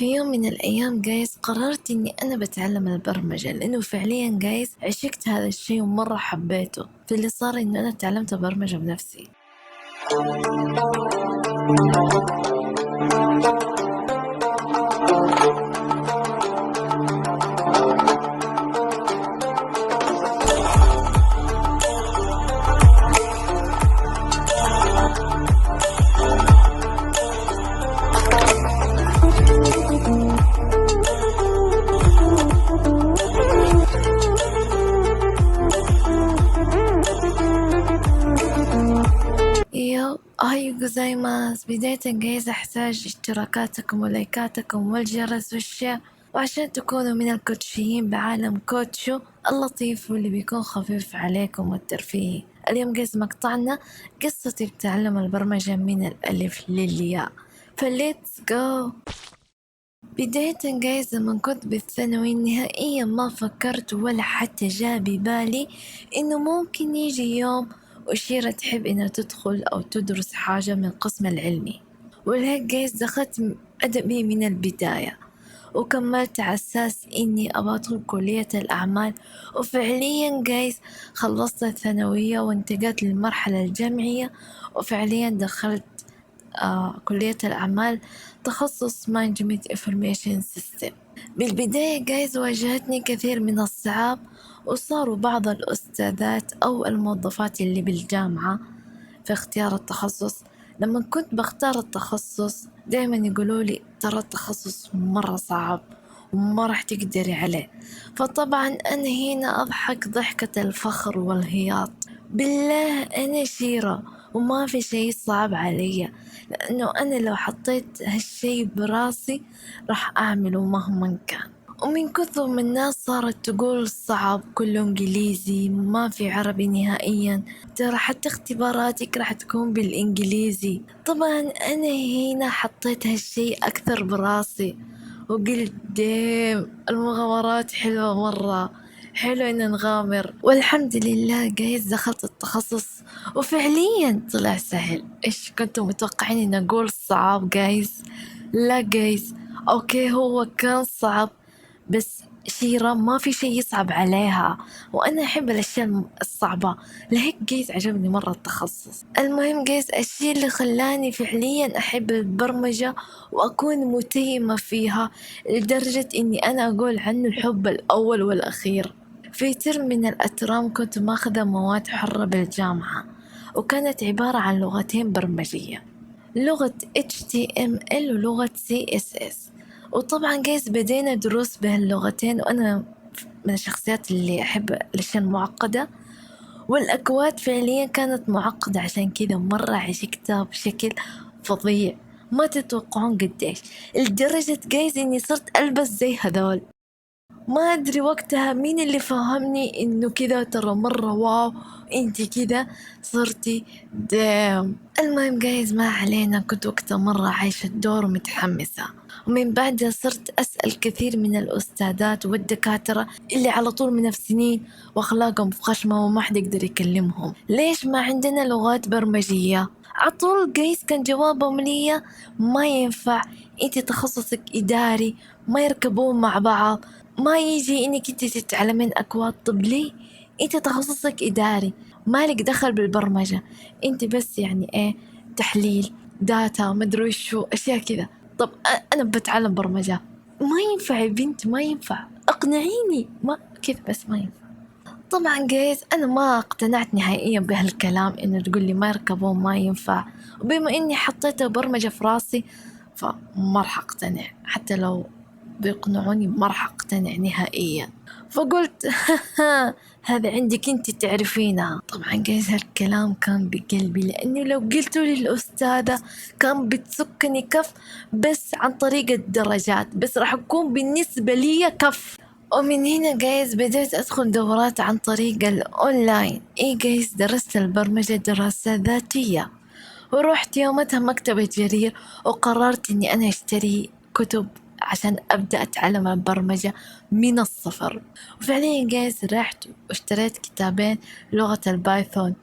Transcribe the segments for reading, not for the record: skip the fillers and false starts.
في يوم من الأيام جايز قررت إني أنا بتعلم البرمجة، لأنه فعليا جايز عشقت هذا الشيء ومرة حبيته. فاللي صار إنه أنا تعلمت برمجة بنفسي. هاي جوزايماس، بداية جايز أحتاج اشتراكاتكم ولايكاتكم والجرس والشير، وعشان تكونوا من الكوتشيين بعالم كوتشو اللطيف واللي بيكون خفيف عليكم والترفيهي. اليوم جايز مقطعنا قصتي بتعلم البرمجة من الألف للياء، فليتس جو. بداية جايز لما كنت بالثانوي نهائيا ما فكرت ولا حتى جاء ببالي إنه ممكن يجي يوم وشيرة تحب إنها تدخل أو تدرس حاجة من القسم العلمي، ولهيك جايز دخلت أدبي من البداية وكملت على أساس إني أبغى أدخل كلية الأعمال. وفعليا جايز خلصت الثانوية وانتقلت للمرحلة الجامعية، وفعليا دخلت كلية الأعمال تخصص Management Information System. بالبداية جايز واجهتني كثير من الصعاب، وصاروا بعض الأستاذات أو الموظفات اللي بالجامعة في اختيار التخصص لما كنت بختار التخصص دايما يقولوا لي ترى التخصص مرة صعب وما راح تقدري عليه. فطبعا أنا هنا أضحك ضحكة الفخر والهياط، بالله أنا شيرة وما في شي صعب علي، لأنه أنا لو حطيت هالشي براسي راح أعمله مهما كان. ومن كثر من الناس صارت تقول صعب كله إنجليزي ما في عربي نهائيا، ترى حتى اختباراتك راح تكون بالإنجليزي. طبعا أنا هنا حطيت هالشي أكثر براسي وقلت ديم المغامرات حلوة مرة، حلو إن نغامر. والحمد لله جايز دخلت التخصص وفعليا طلع سهل. إيش كنتوا متوقعين إن أقول صعب جايز؟ لا جايز، أوكي هو كان صعب بس شيرة ما في شي يصعب عليها، وأنا أحب الأشياء الصعبة، لهيك جيز عجبني مرة التخصص. المهم جيز الشي اللي خلاني فعليا أحب البرمجة وأكون متيمة فيها لدرجة إني أنا أقول عنه الحب الأول والأخير. في ترم من الأترام كنت ماخذة مواد حرة بالجامعة، وكانت عبارة عن لغتين برمجية، لغة HTML ولغة CSS. وطبعا جايز بدينا دروس بهاللغتين، وأنا من الشخصيات اللي أحب الأشياء المعقدة، والأكواد فعليا كانت معقدة، عشان كذا مرة عشقتها بشكل فظيع ما تتوقعون قديش، لدرجة جايز إني صرت ألبس زي هذول. ما أدري وقتها مين اللي فهمني إنه كذا ترى مرة واو إنتي كذا صرتي دام. المهم جايز ما علينا، كنت وقتها مرة عايشة الدور ومتحمسة، ومن بعدها صرت أسأل كثير من الأستاذات والدكاترة اللي على طول منافسين وأخلاقهم فخشمة وما حد يقدر يكلمهم ليش ما عندنا لغات برمجية. عطول جايز كان جوابهم لي ما ينفع، انتي تخصصك إداري ما يركبون مع بعض، ما يجي انك انت تتعلمين اكواد. طب ليه؟ انت تخصصك اداري مالك دخل بالبرمجة، انت بس يعني ايه تحليل داتا مدري شو اشياء كذا. طب انا بتعلم برمجة، ما ينفع يا بنت ما ينفع، اقنعيني ما كذا بس ما ينفع. طبعا جيز أنا ما اقتنعت نهائيا بهالكلام إنه تقول لي ما يركبون ما ينفع، وبما إني حطيت برمجة في راسي فما راح أقتنع، حتى لو بيقنعوني ما راح أقتنع نهائيا. فقلت هذا عندك انت تعرفينها. طبعا جايز هالكلام كان بقلبي، لأنه لو قلتوا للأستاذة كان بتسكني كف بس عن طريق الدرجات، بس راح أكون بالنسبة لي كف. ومن هنا جايز بديت أدخل دورات عن طريق الأونلاين. جايز درست البرمجة دراسة ذاتية، ورحت يومتها مكتبة جرير وقررت إني أنا أشتري كتب عشان أبدأ أتعلم البرمجة من الصفر. وفعليا جايز رحت واشتريت كتابين لغة البايثون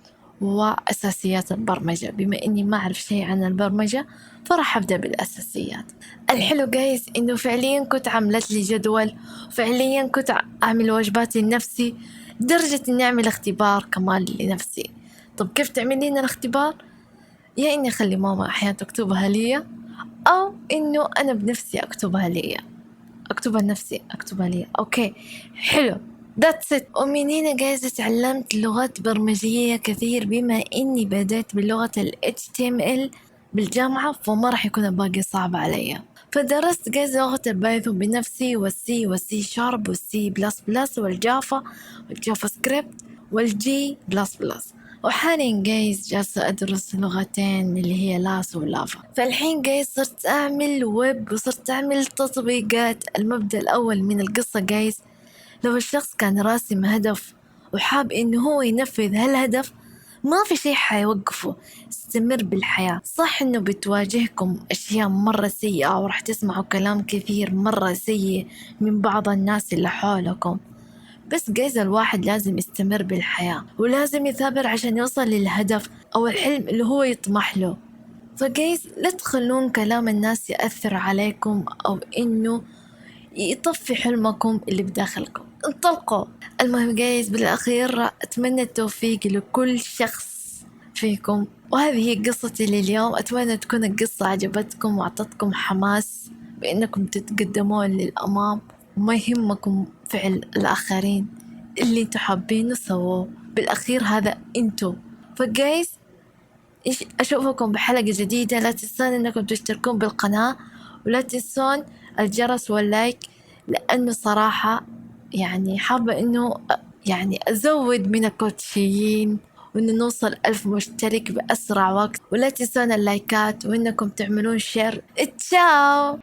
وأساسيات البرمجة. بما إني ما أعرف شيء عن البرمجة فراح أبدأ بالأساسيات. الحلو جايز إنه فعليا كنت عملت لي جدول، فعليا كنت أعمل واجباتي لنفسي، لدرجة إني أعمل اختبار كمان لنفسي. طب كيف تعملين الاختبار؟ يا إني أخلي ماما أحيانا تكتبها لي، أو إنه أنا بنفسي أكتبها لي، أكتبها لنفسي، أكتبها لي. أوكي حلو، that's it. ومن هنا جايز تعلمت لغات برمجية كثير، بما إني بدأت بلغة ال HTML بالجامعة، فما راح يكون الباقي صعب علي. فدرست جايز لغة البايثون بنفسي، والسي شارب والسي بلس بلس والجافا والجافا سكريبت والجي بلس بلس. وحاليا جايز جالسة أدرس لغتين اللي هي لاس ولافا. فالحين جايز صرت أعمل ويب وصرت أعمل تطبيقات. المبدأ الأول من القصة جايز، لو الشخص كان راسم هدف وحاب إنه هو ينفذ هالهدف، ما في شيء حيوقفه، استمر بالحياة. صح إنه بتواجهكم أشياء مرة سيئة وراح تسمعوا كلام كثير مرة سيء من بعض الناس اللي حولكم، بس جايز الواحد لازم يستمر بالحياة ولازم يثابر عشان يوصل للهدف أو الحلم اللي هو يطمح له. فجايز لا تخلون كلام الناس يأثر عليكم أو إنه يطفي حلمكم اللي بداخلكم، انطلقوا. المهم جايز بالأخير أتمنى التوفيق لكل شخص فيكم. وهذه هي قصتي لليوم. أتمنى تكون القصة عجبتكم وأعطتكم حماس بأنكم تتقدمون للأمام وما يهمكم فعل الآخرين، اللي انتوا حابين سووه. بالأخير هذا انتوا. فجايز أشوفكم بحلقة جديدة. لا تنسون أنكم تشتركون بالقناة، ولا تنسون الجرس واللايك، لأنه صراحة يعني حابة أنه يعني أزود من الكوتشيين وأنه نوصل 1000 مشترك بأسرع وقت. ولا تنسون اللايكات وأنكم تعملون شير. تشاو.